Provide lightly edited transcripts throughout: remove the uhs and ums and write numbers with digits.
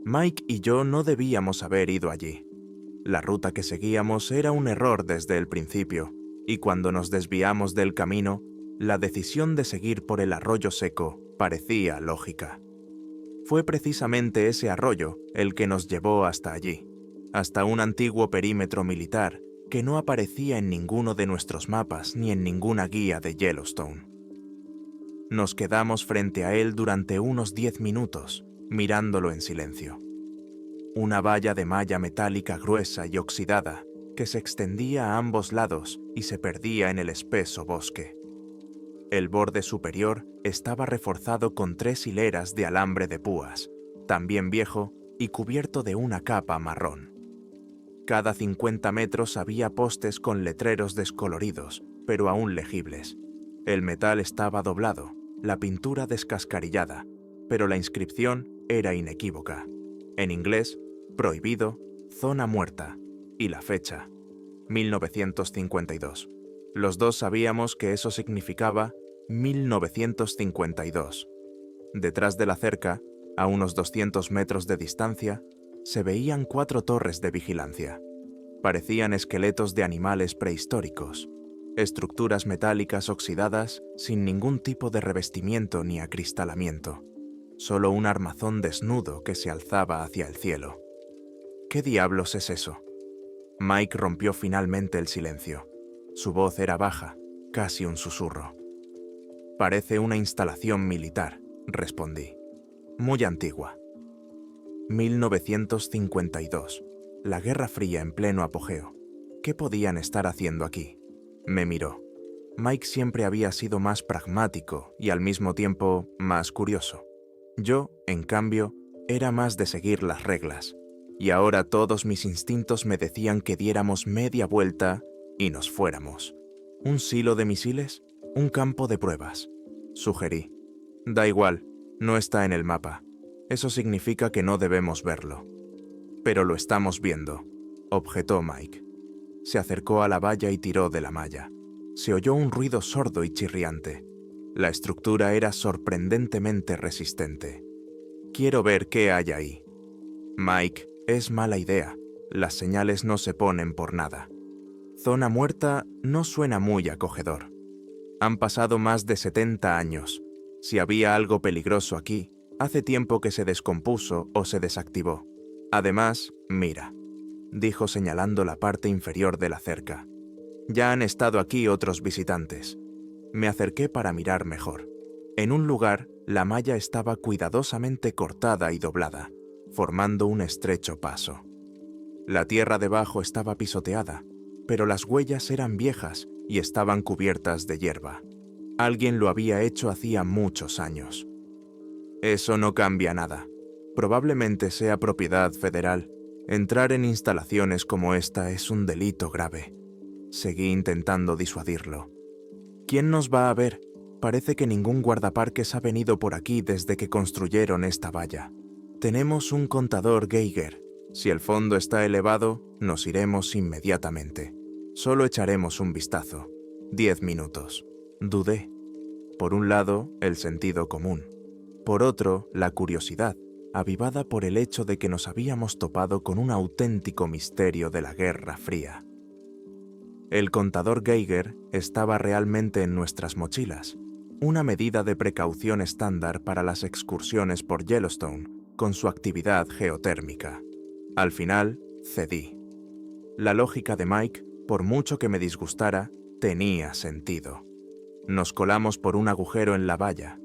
Mike y yo no debíamos haber ido allí. La ruta que seguíamos era un error desde el principio, y cuando nos desviamos del camino, la decisión de seguir por el arroyo seco parecía lógica. Fue precisamente ese arroyo el que nos llevó hasta allí, hasta un antiguo perímetro militar que no aparecía en ninguno de nuestros mapas ni en ninguna guía de Yellowstone. Nos quedamos frente a él durante unos 10 minutos, mirándolo en silencio. Una valla de malla metálica gruesa y oxidada que se extendía a ambos lados y se perdía en el espeso bosque. El borde superior estaba reforzado con 3 hileras de alambre de púas, también viejo y cubierto de una capa marrón. Cada 50 metros había postes con letreros descoloridos, pero aún legibles. El metal estaba doblado, la pintura descascarillada, pero la inscripción era inequívoca. En inglés, prohibido, zona muerta, y la fecha, 1952. Los dos sabíamos que eso significaba 1952. Detrás de la cerca, a unos 200 metros de distancia, se veían 4 torres de vigilancia. Parecían esqueletos de animales prehistóricos, estructuras metálicas oxidadas sin ningún tipo de revestimiento ni acristalamiento, solo un armazón desnudo que se alzaba hacia el cielo. ¿Qué diablos es eso? Mike rompió finalmente el silencio. Su voz era baja, casi un susurro. Parece una instalación militar, respondí. Muy antigua. 1952. La Guerra Fría en pleno apogeo. ¿Qué podían estar haciendo aquí? Me miró. Mike siempre había sido más pragmático y al mismo tiempo más curioso. Yo, en cambio, era más de seguir las reglas. Y ahora todos mis instintos me decían que diéramos media vuelta y nos fuéramos. ¿Un silo de misiles? Un campo de pruebas. Sugerí. Da igual, no está en el mapa. Eso significa que no debemos verlo. Pero lo estamos viendo, objetó Mike. Se acercó a la valla y tiró de la malla. Se oyó un ruido sordo y chirriante. La estructura era sorprendentemente resistente. Quiero ver qué hay ahí. Mike, es mala idea. Las señales no se ponen por nada. Zona muerta no suena muy acogedor. Han pasado más de 70 años. Si había algo peligroso aquí, hace tiempo que se descompuso o se desactivó. Además, mira, dijo señalando la parte inferior de la cerca. Ya han estado aquí otros visitantes. Me acerqué para mirar mejor. En un lugar, la malla estaba cuidadosamente cortada y doblada, formando un estrecho paso. La tierra debajo estaba pisoteada, pero las huellas eran viejas y estaban cubiertas de hierba. Alguien lo había hecho hacía muchos años. Eso no cambia nada. Probablemente sea propiedad federal. Entrar en instalaciones como esta es un delito grave. Seguí intentando disuadirlo. ¿Quién nos va a ver? Parece que ningún guardaparques ha venido por aquí desde que construyeron esta valla. Tenemos un contador Geiger. Si el fondo está elevado, nos iremos inmediatamente. Solo echaremos un vistazo. 10 minutos. Dudé. Por un lado, el sentido común. Por otro, la curiosidad, avivada por el hecho de que nos habíamos topado con un auténtico misterio de la Guerra Fría. El contador Geiger estaba realmente en nuestras mochilas, una medida de precaución estándar para las excursiones por Yellowstone, con su actividad geotérmica. Al final, cedí. La lógica de Mike, por mucho que me disgustara, tenía sentido. Nos colamos por un agujero en la valla.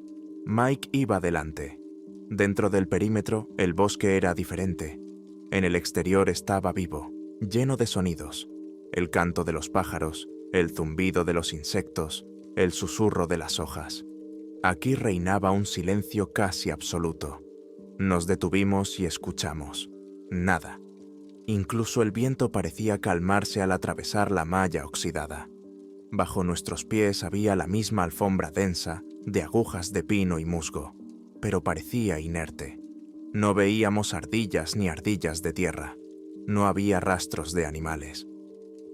Mike iba delante. Dentro del perímetro, el bosque era diferente. En el exterior estaba vivo, lleno de sonidos. El canto de los pájaros, el zumbido de los insectos, el susurro de las hojas. Aquí reinaba un silencio casi absoluto. Nos detuvimos y escuchamos. Nada. Incluso el viento parecía calmarse al atravesar la malla oxidada. Bajo nuestros pies había la misma alfombra densa de agujas de pino y musgo, pero parecía inerte. No veíamos ardillas ni ardillas de tierra. No había rastros de animales.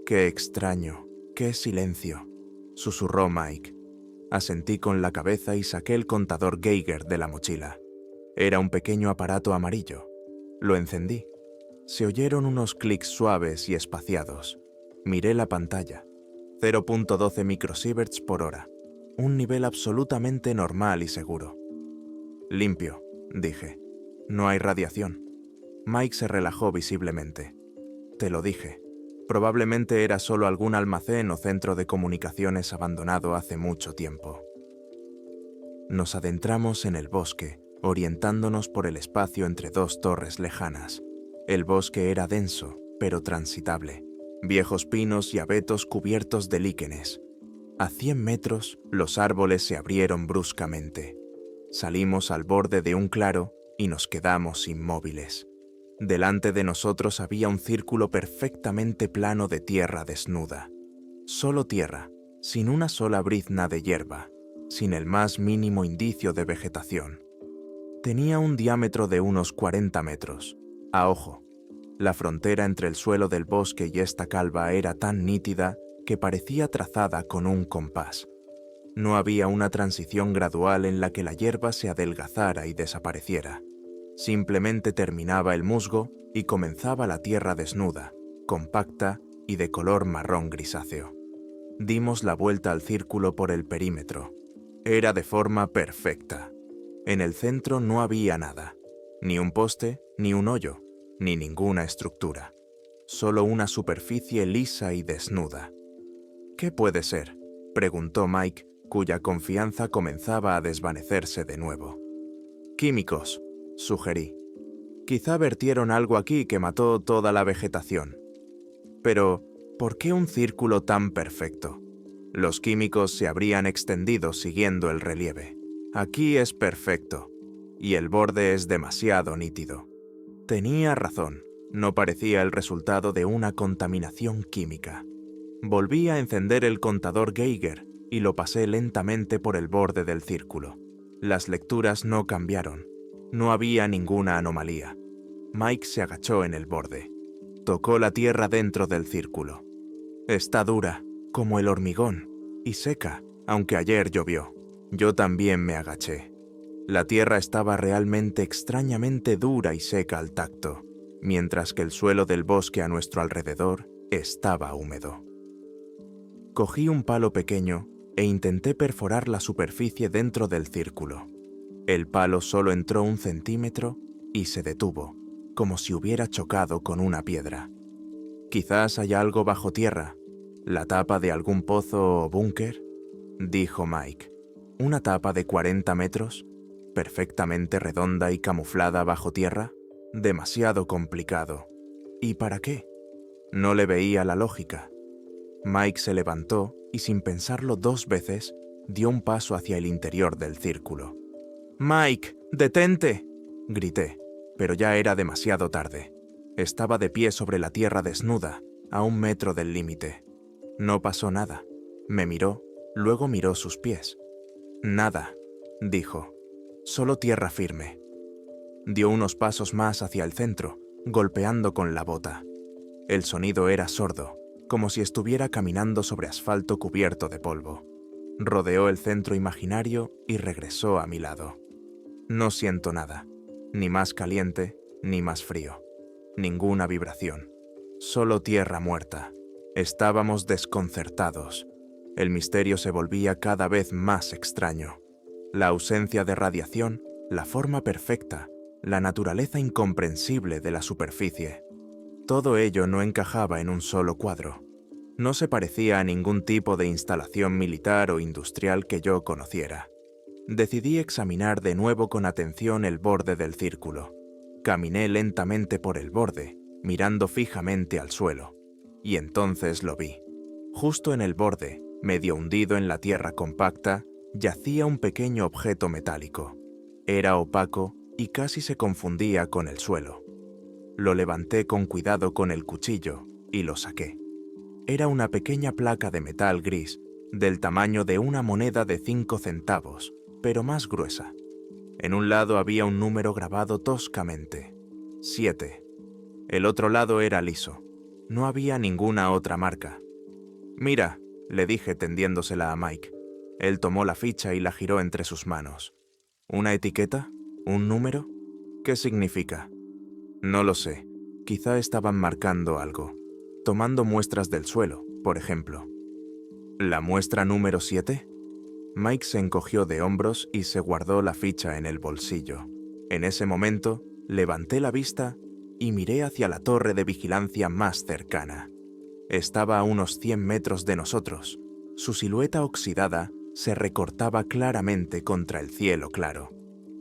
«Qué extraño, qué silencio», susurró Mike. Asentí con la cabeza y saqué el contador Geiger de la mochila. Era un pequeño aparato amarillo. Lo encendí. Se oyeron unos clics suaves y espaciados. Miré la pantalla. 0.12 microsieverts por hora. Un nivel absolutamente normal y seguro. Limpio, dije. No hay radiación. Mike se relajó visiblemente. Te lo dije. Probablemente era solo algún almacén o centro de comunicaciones abandonado hace mucho tiempo. Nos adentramos en el bosque, orientándonos por el espacio entre dos torres lejanas. El bosque era denso, pero transitable. Viejos pinos y abetos cubiertos de líquenes. A 100 metros, los árboles se abrieron bruscamente. Salimos al borde de un claro y nos quedamos inmóviles. Delante de nosotros había un círculo perfectamente plano de tierra desnuda. Solo tierra, sin una sola brizna de hierba, sin el más mínimo indicio de vegetación. Tenía un diámetro de unos 40 metros. A ojo, la frontera entre el suelo del bosque y esta calva era tan nítida que parecía trazada con un compás. No había una transición gradual en la que la hierba se adelgazara y desapareciera. Simplemente terminaba el musgo y comenzaba la tierra desnuda, compacta y de color marrón grisáceo. Dimos la vuelta al círculo por el perímetro. Era de forma perfecta. En el centro no había nada, ni un poste, ni un hoyo, ni ninguna estructura. Solo una superficie lisa y desnuda. ¿Qué puede ser?, preguntó Mike, cuya confianza comenzaba a desvanecerse de nuevo. Químicos, sugerí. Quizá vertieron algo aquí que mató toda la vegetación. Pero, ¿por qué un círculo tan perfecto? Los químicos se habrían extendido siguiendo el relieve. Aquí es perfecto, y el borde es demasiado nítido. Tenía razón, no parecía el resultado de una contaminación química. Volví a encender el contador Geiger y lo pasé lentamente por el borde del círculo. Las lecturas no cambiaron. No había ninguna anomalía. Mike se agachó en el borde. Tocó la tierra dentro del círculo. Está dura, como el hormigón, y seca, aunque ayer llovió. Yo también me agaché. La tierra estaba realmente extrañamente dura y seca al tacto, mientras que el suelo del bosque a nuestro alrededor estaba húmedo. Cogí un palo pequeño e intenté perforar la superficie dentro del círculo. El palo solo entró 1 centímetro y se detuvo, como si hubiera chocado con una piedra. Quizás haya algo bajo tierra, la tapa de algún pozo o búnker, dijo Mike. ¿Una tapa de 40 metros? ¿Perfectamente redonda y camuflada bajo tierra? Demasiado complicado. ¿Y para qué? No le veía la lógica. Mike se levantó y sin pensarlo 2 veces, dio un paso hacia el interior del círculo. «¡Mike, detente!», grité, pero ya era demasiado tarde. Estaba de pie sobre la tierra desnuda, a 1 metro del límite. No pasó nada. Me miró, luego miró sus pies. «Nada», dijo. «Solo tierra firme». Dio unos pasos más hacia el centro, golpeando con la bota. El sonido era sordo, como si estuviera caminando sobre asfalto cubierto de polvo. Rodeó el centro imaginario y regresó a mi lado. No siento nada, ni más caliente, ni más frío. Ninguna vibración. Solo tierra muerta. Estábamos desconcertados. El misterio se volvía cada vez más extraño. La ausencia de radiación, la forma perfecta, la naturaleza incomprensible de la superficie. Todo ello no encajaba en un solo cuadro. No se parecía a ningún tipo de instalación militar o industrial que yo conociera. Decidí examinar de nuevo con atención el borde del círculo. Caminé lentamente por el borde, mirando fijamente al suelo. Y entonces lo vi. Justo en el borde, medio hundido en la tierra compacta, yacía un pequeño objeto metálico. Era opaco y casi se confundía con el suelo. Lo levanté con cuidado con el cuchillo y lo saqué. Era una pequeña placa de metal gris, del tamaño de una moneda de 5 centavos, pero más gruesa. En un lado había un número grabado toscamente: 7. El otro lado era liso. No había ninguna otra marca. «Mira», le dije tendiéndosela a Mike. Él tomó la ficha y la giró entre sus manos. «¿Una etiqueta? ¿Un número? ¿Qué significa?». No lo sé. Quizá estaban marcando algo. Tomando muestras del suelo, por ejemplo. ¿La muestra número 7? Mike se encogió de hombros y se guardó la ficha en el bolsillo. En ese momento, levanté la vista y miré hacia la torre de vigilancia más cercana. Estaba a unos 100 metros de nosotros. Su silueta oxidada se recortaba claramente contra el cielo claro,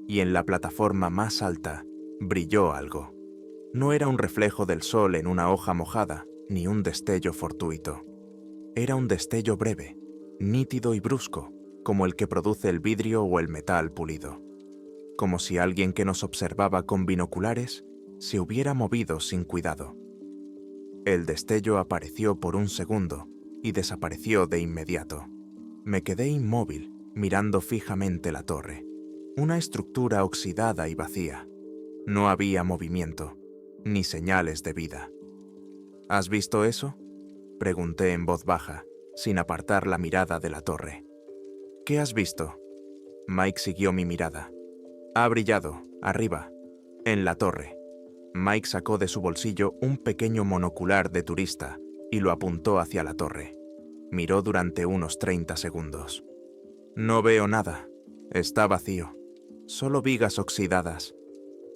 y en la plataforma más alta brilló algo. No era un reflejo del sol en una hoja mojada, ni un destello fortuito. Era un destello breve, nítido y brusco, como el que produce el vidrio o el metal pulido. Como si alguien que nos observaba con binoculares se hubiera movido sin cuidado. El destello apareció por un segundo y desapareció de inmediato. Me quedé inmóvil, mirando fijamente la torre. Una estructura oxidada y vacía. No había movimiento, ni señales de vida. ¿Has visto eso?, pregunté en voz baja, sin apartar la mirada de la torre. ¿Qué has visto? Mike siguió mi mirada. Ha brillado, arriba, en la torre. Mike sacó de su bolsillo un pequeño monocular de turista y lo apuntó hacia la torre. Miró durante unos 30 segundos. No veo nada. Está vacío. Solo vigas oxidadas.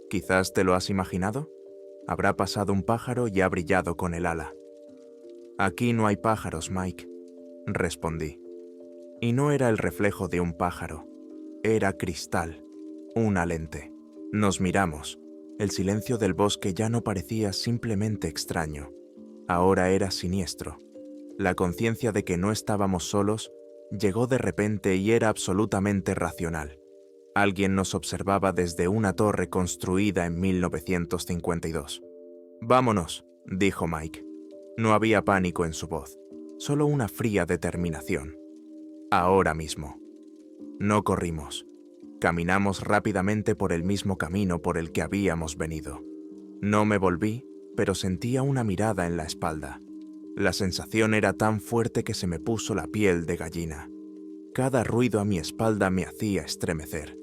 ¿Quizás te lo has imaginado? Habrá pasado un pájaro y ha brillado con el ala. Aquí no hay pájaros, Mike, respondí. Y no era el reflejo de un pájaro. Era cristal, una lente. Nos miramos. El silencio del bosque ya no parecía simplemente extraño. Ahora era siniestro. La conciencia de que no estábamos solos llegó de repente y era absolutamente racional. Alguien nos observaba desde una torre construida en 1952. «Vámonos», dijo Mike. No había pánico en su voz, solo una fría determinación. Ahora mismo. No corrimos. Caminamos rápidamente por el mismo camino por el que habíamos venido. No me volví, pero sentía una mirada en la espalda. La sensación era tan fuerte que se me puso la piel de gallina. Cada ruido a mi espalda me hacía estremecer.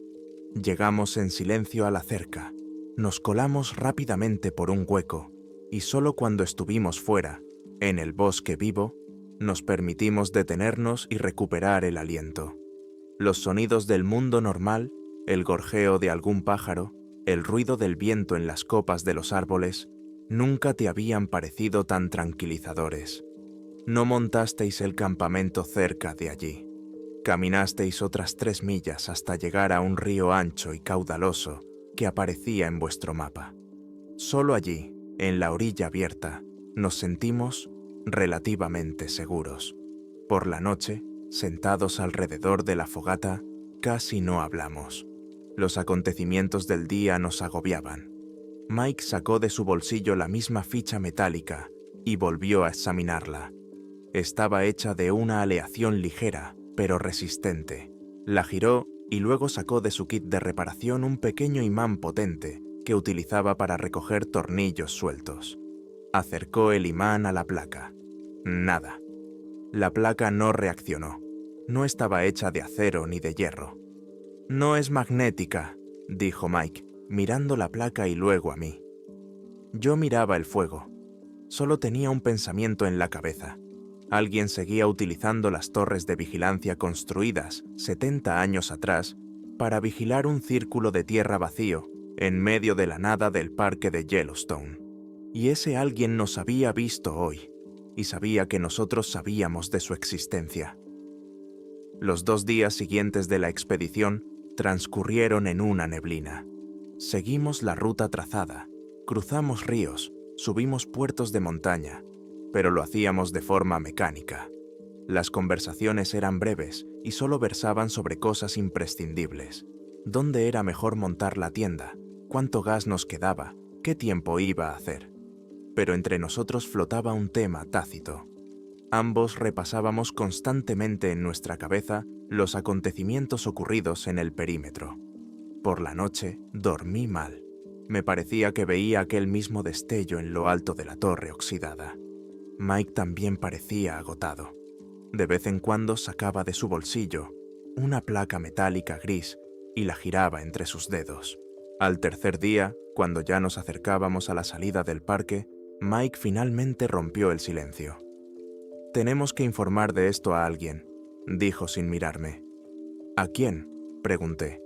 Llegamos en silencio a la cerca. Nos colamos rápidamente por un hueco, y solo cuando estuvimos fuera, en el bosque vivo, nos permitimos detenernos y recuperar el aliento. Los sonidos del mundo normal, el gorjeo de algún pájaro, el ruido del viento en las copas de los árboles, nunca te habían parecido tan tranquilizadores. No montasteis el campamento cerca de allí. Caminasteis otras 3 millas hasta llegar a un río ancho y caudaloso que aparecía en vuestro mapa. Solo allí, en la orilla abierta, nos sentimos relativamente seguros. Por la noche, sentados alrededor de la fogata, casi no hablamos. Los acontecimientos del día nos agobiaban. Mike sacó de su bolsillo la misma ficha metálica y volvió a examinarla. Estaba hecha de una aleación ligera, pero resistente. La giró y luego sacó de su kit de reparación un pequeño imán potente que utilizaba para recoger tornillos sueltos. Acercó el imán a la placa. Nada. La placa no reaccionó. No estaba hecha de acero ni de hierro. «No es magnética», dijo Mike, mirando la placa y luego a mí. Yo miraba el fuego. Solo tenía un pensamiento en la cabeza. Alguien seguía utilizando las torres de vigilancia construidas 70 años atrás para vigilar un círculo de tierra vacío en medio de la nada del parque de Yellowstone. Y ese alguien nos había visto hoy, y sabía que nosotros sabíamos de su existencia. Los 2 días siguientes de la expedición transcurrieron en una neblina. Seguimos la ruta trazada, cruzamos ríos, subimos puertos de montaña, pero lo hacíamos de forma mecánica. Las conversaciones eran breves y solo versaban sobre cosas imprescindibles. ¿Dónde era mejor montar la tienda? ¿Cuánto gas nos quedaba? ¿Qué tiempo iba a hacer? Pero entre nosotros flotaba un tema tácito. Ambos repasábamos constantemente en nuestra cabeza los acontecimientos ocurridos en el perímetro. Por la noche dormí mal. Me parecía que veía aquel mismo destello en lo alto de la torre oxidada. Mike también parecía agotado. De vez en cuando sacaba de su bolsillo una placa metálica gris y la giraba entre sus dedos. Al tercer día, Cuando ya nos acercábamos a la salida del parque, Mike finalmente rompió el silencio. «Tenemos que informar de esto a alguien», dijo sin mirarme. «¿A quién?», pregunté.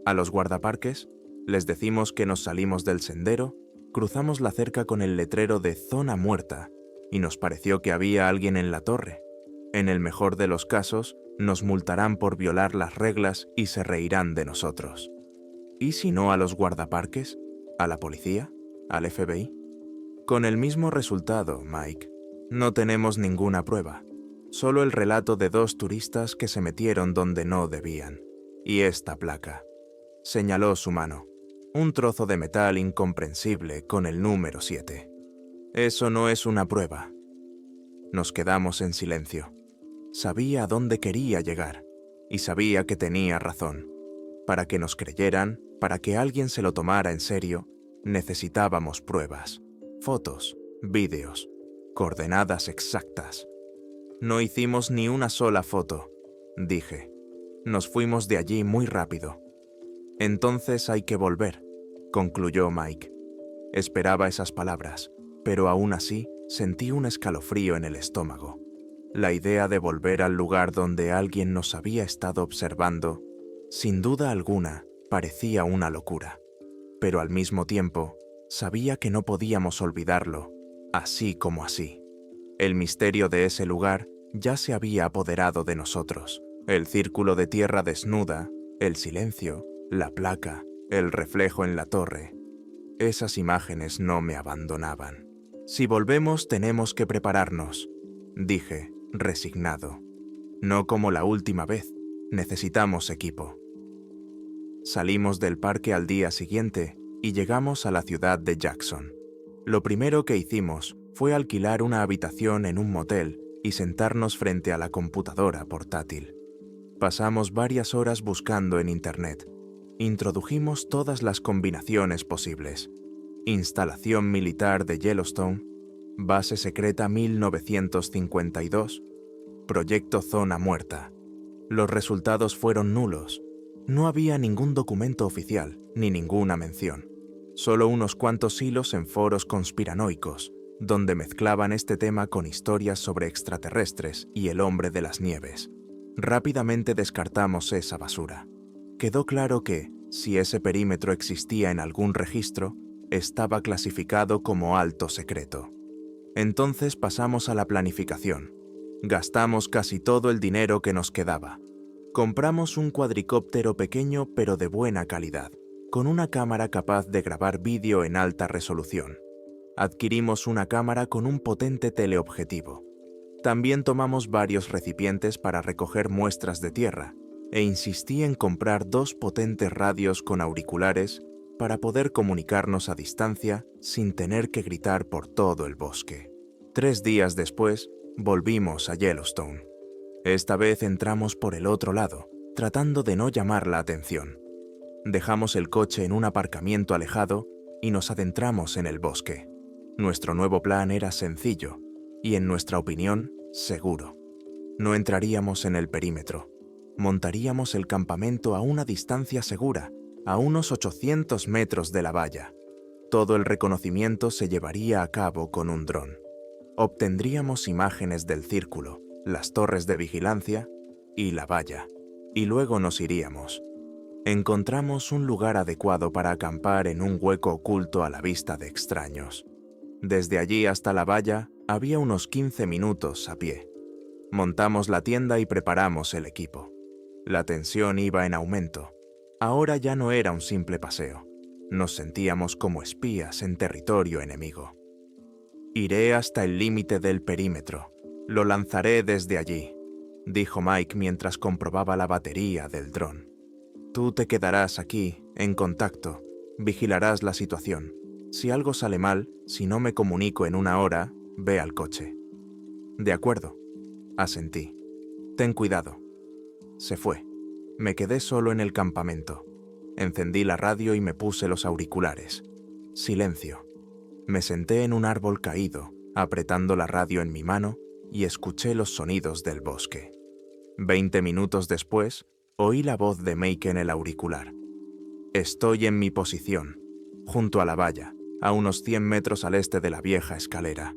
«¿A los guardaparques? Les decimos que nos salimos del sendero, cruzamos la cerca con el letrero de Zona Muerta y nos pareció que había alguien en la torre. En el mejor de los casos, nos multarán por violar las reglas y se reirán de nosotros. ¿Y si no a los guardaparques? ¿A la policía? ¿Al FBI?» «Con el mismo resultado, Mike. No tenemos ninguna prueba. Solo el relato de 2 turistas que se metieron donde no debían. Y esta placa». Señaló su mano. Un trozo de metal incomprensible con el número 7. «Eso no es una prueba». Nos quedamos en silencio. Sabía a dónde quería llegar, y sabía que tenía razón. Para que nos creyeran, para que alguien se lo tomara en serio, necesitábamos pruebas, fotos, vídeos, coordenadas exactas. «No hicimos ni una sola foto», dije. «Nos fuimos de allí muy rápido». «Entonces hay que volver», concluyó Mike. Esperaba esas palabras, pero aún así sentí un escalofrío en el estómago. La idea de volver al lugar donde alguien nos había estado observando, sin duda alguna, parecía una locura. Pero al mismo tiempo, sabía que no podíamos olvidarlo, así como así. El misterio de ese lugar ya se había apoderado de nosotros. El círculo de tierra desnuda, el silencio, la placa, el reflejo en la torre. Esas imágenes no me abandonaban. «Si volvemos tenemos que prepararnos», dije, resignado. «No como la última vez, necesitamos equipo». Salimos del parque al día siguiente y llegamos a la ciudad de Jackson. Lo primero que hicimos fue alquilar una habitación en un motel y sentarnos frente a la computadora portátil. Pasamos varias horas buscando en Internet. Introdujimos todas las combinaciones posibles. Instalación militar de Yellowstone, base secreta 1952, proyecto Zona Muerta. Los resultados fueron nulos. No había ningún documento oficial, ni ninguna mención. Solo unos cuantos hilos en foros conspiranoicos, donde mezclaban este tema con historias sobre extraterrestres y el hombre de las nieves. Rápidamente descartamos esa basura. Quedó claro que, si ese perímetro existía en algún registro, estaba clasificado como alto secreto. Entonces pasamos a la planificación. Gastamos casi todo el dinero que nos quedaba. Compramos un cuadricóptero pequeño pero de buena calidad, con una cámara capaz de grabar vídeo en alta resolución. Adquirimos una cámara con un potente teleobjetivo. También tomamos varios recipientes para recoger muestras de tierra, e insistí en comprar 2 potentes radios con auriculares para poder comunicarnos a distancia sin tener que gritar por todo el bosque. 3 días después, volvimos a Yellowstone. Esta vez entramos por el otro lado, tratando de no llamar la atención. Dejamos el coche en un aparcamiento alejado y nos adentramos en el bosque. Nuestro nuevo plan era sencillo y, en nuestra opinión, seguro. No entraríamos en el perímetro. Montaríamos el campamento a una distancia segura, a unos 800 metros de la valla. Todo el reconocimiento se llevaría a cabo con un dron. Obtendríamos imágenes del círculo, las torres de vigilancia y la valla, y luego nos iríamos. Encontramos un lugar adecuado para acampar en un hueco oculto a la vista de extraños. Desde allí hasta la valla había unos 15 minutos a pie. Montamos la tienda y preparamos el equipo. La tensión iba en aumento. Ahora ya no era un simple paseo. Nos sentíamos como espías en territorio enemigo. «Iré hasta el límite del perímetro. Lo lanzaré desde allí», dijo Mike mientras comprobaba la batería del dron. «Tú te quedarás aquí, en contacto. Vigilarás la situación. Si algo sale mal, si no me comunico en 1 hora, ve al coche». «De acuerdo», asentí. «Ten cuidado». Se fue. Me quedé solo en el campamento. Encendí la radio y me puse los auriculares. Silencio. Me senté en un árbol caído, apretando la radio en mi mano, y escuché los sonidos del bosque. 20 minutos después, oí la voz de Mike en el auricular. «Estoy en mi posición. junto a la valla, a unos 100 metros al este de la vieja escalera,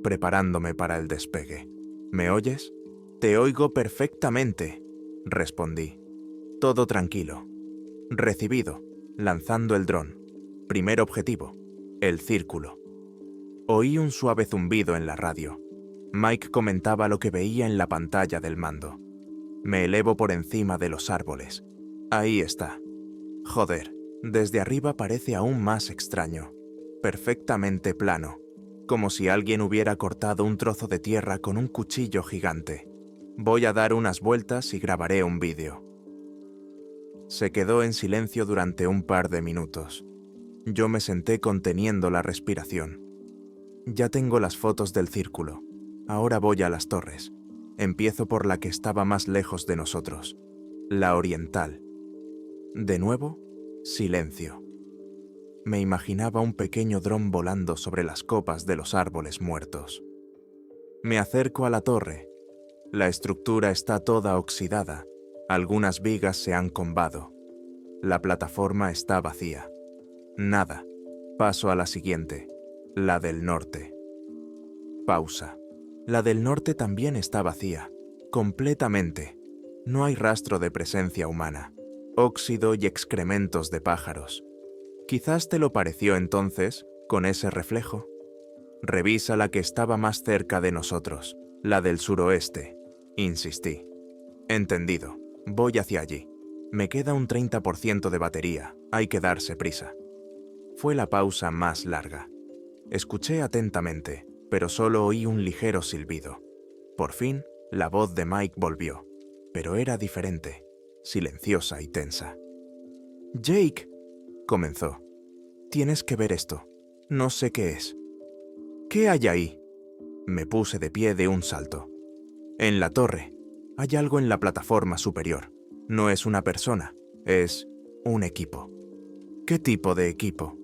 preparándome para el despegue. ¿Me oyes? Te oigo perfectamente, respondí. Todo tranquilo. Recibido, lanzando el dron. Primer objetivo, el círculo. Oí un suave zumbido en la radio. Mike comentaba lo que veía en la pantalla del mando. Me elevo por encima de los árboles. Ahí está. Joder, desde arriba parece aún más extraño. Perfectamente plano, como si alguien hubiera cortado un trozo de tierra con un cuchillo gigante. Voy a dar unas vueltas y grabaré un vídeo. Se quedó en silencio durante un par de minutos. Yo me senté conteniendo la respiración. Ya tengo las fotos del círculo. Ahora voy a las torres. Empiezo por la que estaba más lejos de nosotros, la oriental. De nuevo, silencio. Me imaginaba un pequeño dron volando sobre las copas de los árboles muertos. Me acerco a la torre. La estructura está toda oxidada. Algunas vigas se han combado. La plataforma está vacía. Nada. Paso a la siguiente, la del norte. Pausa. La del norte también está vacía, completamente. No hay rastro de presencia humana, óxido y excrementos de pájaros. Quizás te lo pareció entonces, con ese reflejo. Revisa la que estaba más cerca de nosotros, la del suroeste, insistí. Entendido, voy hacia allí. Me queda un 30% de batería, hay que darse prisa. Fue la pausa más larga. Escuché atentamente, pero solo oí un ligero silbido. Por fin, la voz de Mike volvió, pero era diferente, silenciosa y tensa. «Jake», comenzó, «tienes que ver esto. No sé qué es». «¿Qué hay ahí?» Me puse de pie de un salto. «En la torre. Hay algo en la plataforma superior. No es una persona, es un equipo». «¿Qué tipo de equipo?»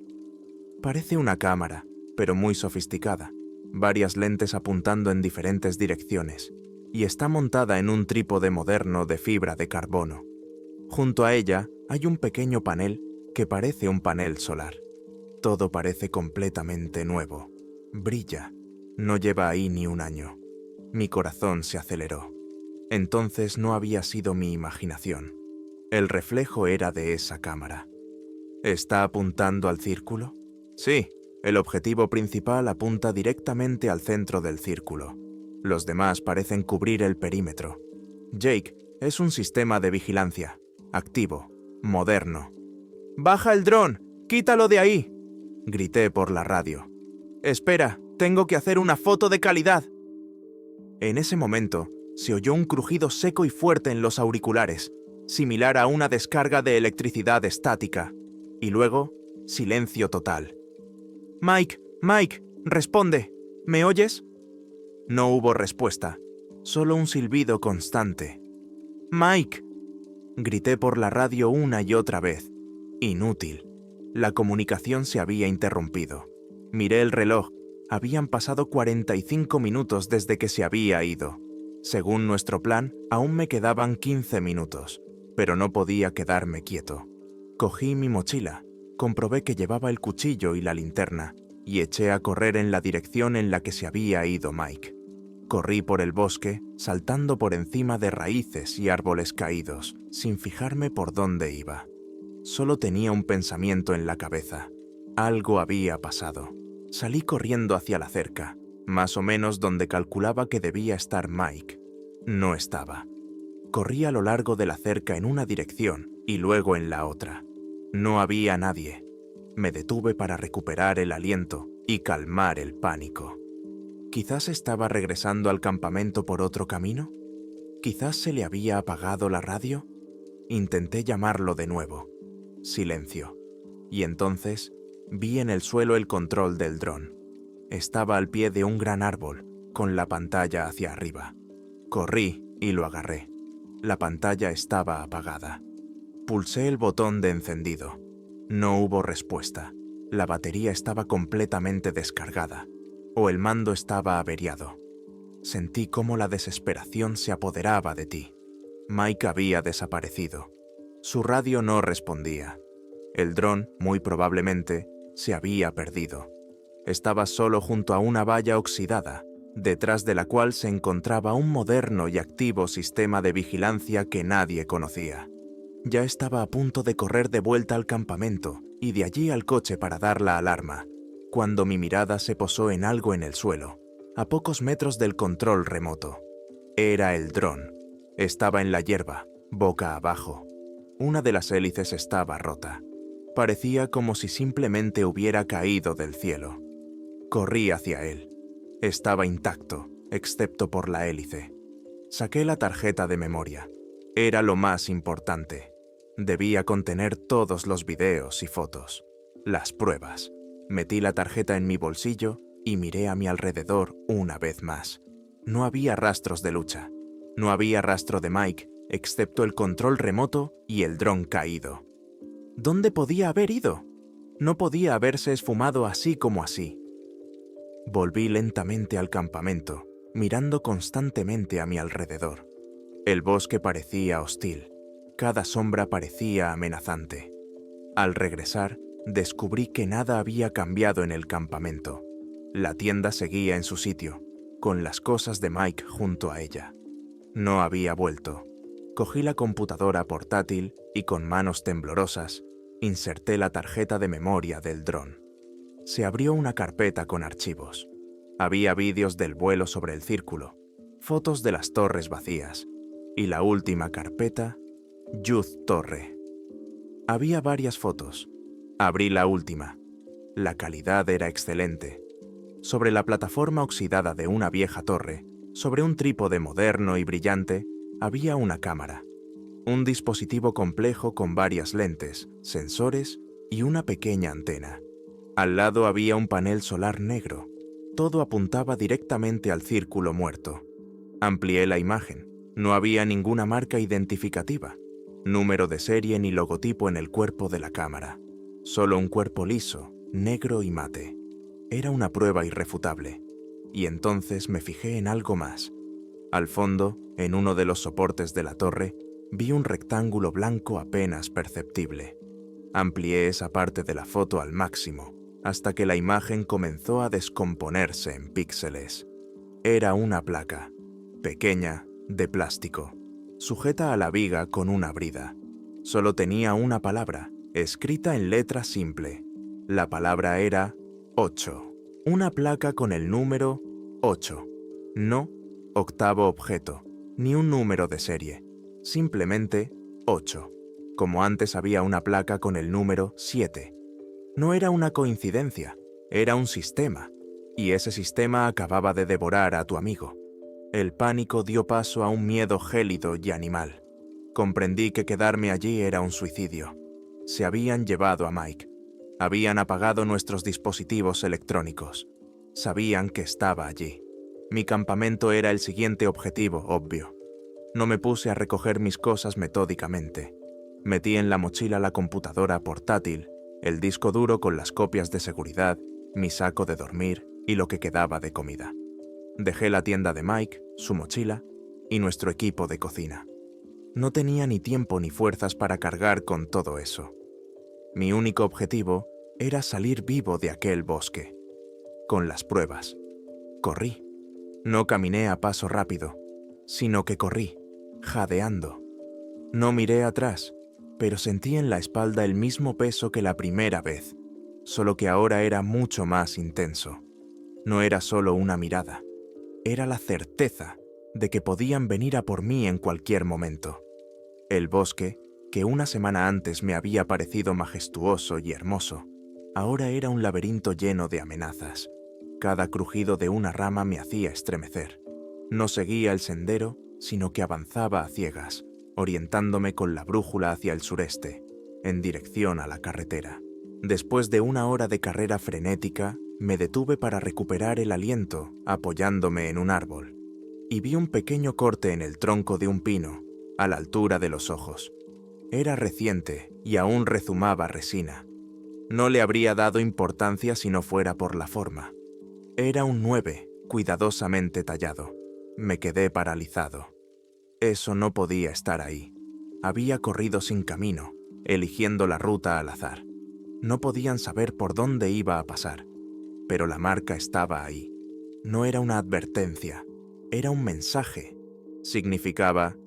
«Parece una cámara, pero muy sofisticada. Varias lentes apuntando en diferentes direcciones, y está montada en un trípode moderno de fibra de carbono. Junto a ella hay un pequeño panel que parece un panel solar. Todo parece completamente nuevo. Brilla. No lleva ahí ni un año. Mi corazón se aceleró. Entonces no había sido mi imaginación. El reflejo era de esa cámara. ¿Está apuntando al círculo? Sí. El objetivo principal apunta directamente al centro del círculo. Los demás parecen cubrir el perímetro. Jake, es un sistema de vigilancia, activo, moderno. «¡Baja el dron! ¡Quítalo de ahí!», grité por la radio. «Espera, tengo que hacer una foto de calidad». En ese momento, se oyó un crujido seco y fuerte en los auriculares, similar a una descarga de electricidad estática. Y luego, silencio total. «Mike, Mike, responde. ¿Me oyes?» No hubo respuesta, solo un silbido constante. «Mike», grité por la radio una y otra vez. Inútil. La comunicación se había interrumpido. Miré el reloj. Habían pasado 45 minutos desde que se había ido. Según nuestro plan, aún me quedaban 15 minutos, pero no podía quedarme quieto. Cogí mi mochila. Comprobé que llevaba el cuchillo y la linterna, y eché a correr en la dirección en la que se había ido Mike. Corrí por el bosque, saltando por encima de raíces y árboles caídos, sin fijarme por dónde iba. Solo tenía un pensamiento en la cabeza. Algo había pasado. Salí corriendo hacia la cerca, más o menos donde calculaba que debía estar Mike. No estaba. Corrí a lo largo de la cerca en una dirección y luego en la otra. No había nadie. Me detuve para recuperar el aliento y calmar el pánico. ¿Quizás estaba regresando al campamento por otro camino? ¿Quizás se le había apagado la radio? Intenté llamarlo de nuevo. Silencio. Y entonces vi en el suelo el control del dron. Estaba al pie de un gran árbol, con la pantalla hacia arriba. Corrí y lo agarré. La pantalla estaba apagada. Pulsé el botón de encendido. No hubo respuesta. La batería estaba completamente descargada, o el mando estaba averiado. Sentí cómo la desesperación se apoderaba de ti. Mike había desaparecido. Su radio no respondía. El dron, muy probablemente, Se había perdido. Estaba solo junto a una valla oxidada, detrás de la cual se encontraba un moderno y activo sistema de vigilancia que nadie conocía. Ya estaba a punto de correr de vuelta al campamento y de allí al coche para dar la alarma, cuando mi mirada se posó en algo en el suelo, a pocos metros del control remoto. Era el dron. Estaba en la hierba, boca abajo. Una de las hélices estaba rota. Parecía como si simplemente hubiera caído del cielo. Corrí hacia él. Estaba intacto, excepto por la hélice. Saqué la tarjeta de memoria. Era lo más importante. Debía contener todos los videos y fotos. Las pruebas. Metí la tarjeta en mi bolsillo y miré a mi alrededor una vez más. No había rastros de lucha. No había rastro de Mike, excepto el control remoto y el dron caído. ¿Dónde podía haber ido? No podía haberse esfumado así como así. Volví lentamente al campamento, mirando constantemente a mi alrededor. El bosque parecía hostil. Cada sombra parecía amenazante. Al regresar, descubrí que nada había cambiado en el campamento. La tienda seguía en su sitio, con las cosas de Mike junto a ella. No había vuelto. Cogí la computadora portátil y con manos temblorosas, inserté la tarjeta de memoria del dron. Se abrió una carpeta con archivos. Había vídeos del vuelo sobre el círculo, fotos de las torres vacías, y la última carpeta, Youth Torre. Había varias fotos. Abrí la última. La calidad era excelente. Sobre la plataforma oxidada de una vieja torre, sobre un trípode moderno y brillante, había una cámara. Un dispositivo complejo con varias lentes, sensores y una pequeña antena. Al lado había un panel solar negro. Todo apuntaba directamente al círculo muerto. Amplié la imagen. No había ninguna marca identificativa, número de serie ni logotipo en el cuerpo de la cámara. Solo un cuerpo liso, negro y mate. Era una prueba irrefutable. Y entonces me fijé en algo más. Al fondo, en uno de los soportes de la torre, vi un rectángulo blanco apenas perceptible. Amplié esa parte de la foto al máximo, hasta que la imagen comenzó a descomponerse en píxeles. Era una placa, pequeña, de plástico, sujeta a la viga con una brida. Solo tenía una palabra, escrita en letra simple. La palabra era 8. Una placa con el número 8. No octavo objeto, ni un número de serie. Simplemente 8. Como antes había una placa con el número 7. No era una coincidencia, era un sistema. Y ese sistema acababa de devorar a tu amigo. El pánico dio paso a un miedo gélido y animal. Comprendí que quedarme allí era un suicidio. Se habían llevado a Mike. Habían apagado nuestros dispositivos electrónicos. Sabían que estaba allí. Mi campamento era el siguiente objetivo obvio. No me puse a recoger mis cosas metódicamente. Metí en la mochila la computadora portátil, el disco duro con las copias de seguridad, mi saco de dormir y lo que quedaba de comida. Dejé la tienda de Mike, su mochila y nuestro equipo de cocina. No tenía ni tiempo ni fuerzas para cargar con todo eso. Mi único objetivo era salir vivo de aquel bosque. Con las pruebas. Corrí. No caminé a paso rápido, sino que corrí, jadeando. No miré atrás, pero sentí en la espalda el mismo peso que la primera vez, solo que ahora era mucho más intenso. No era solo una mirada. Era la certeza de que podían venir a por mí en cualquier momento. El bosque, que una semana antes me había parecido majestuoso y hermoso, ahora era un laberinto lleno de amenazas. Cada crujido de una rama me hacía estremecer. No seguía el sendero, sino que avanzaba a ciegas, orientándome con la brújula hacia el sureste, en dirección a la carretera. Después de una hora de carrera frenética, me detuve para recuperar el aliento apoyándome en un árbol, y vi un pequeño corte en el tronco de un pino, a la altura de los ojos. Era reciente y aún rezumaba resina. No le habría dado importancia si no fuera por la forma. Era un 9, cuidadosamente tallado. Me quedé paralizado. Eso no podía estar ahí. Había corrido sin camino, eligiendo la ruta al azar. No podían saber por dónde iba a pasar, pero la marca estaba ahí. No era una advertencia, era un mensaje. Significaba: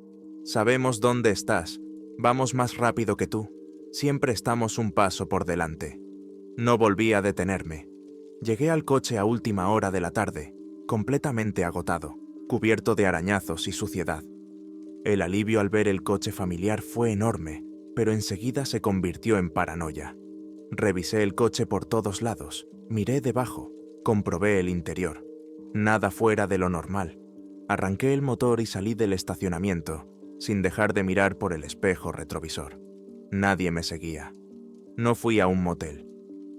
sabemos dónde estás, vamos más rápido que tú, siempre estamos un paso por delante. No volví a detenerme. Llegué al coche a última hora de la tarde, completamente agotado, cubierto de arañazos y suciedad. El alivio al ver el coche familiar fue enorme, pero enseguida se convirtió en paranoia. Revisé el coche por todos lados, miré debajo, comprobé el interior. Nada fuera de lo normal. Arranqué el motor y salí del estacionamiento, sin dejar de mirar por el espejo retrovisor. Nadie me seguía. No fui a un motel.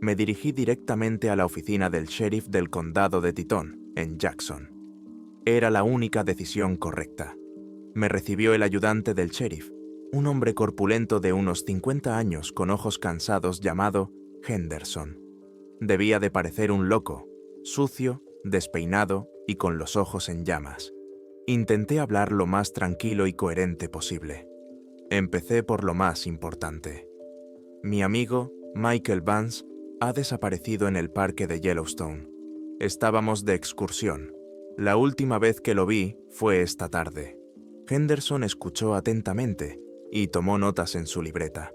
Me dirigí directamente a la oficina del sheriff del condado de Teton, en Jackson. Era la única decisión correcta. Me recibió el ayudante del sheriff, un hombre corpulento de unos 50 años con ojos cansados llamado Henderson. Debía de parecer un loco, sucio, despeinado y con los ojos en llamas. Intenté hablar lo más tranquilo y coherente posible. Empecé por lo más importante. Mi amigo, Michael Vance, ha desaparecido en el parque de Yellowstone. Estábamos de excursión. La última vez que lo vi fue esta tarde. Henderson escuchó atentamente y tomó notas en su libreta.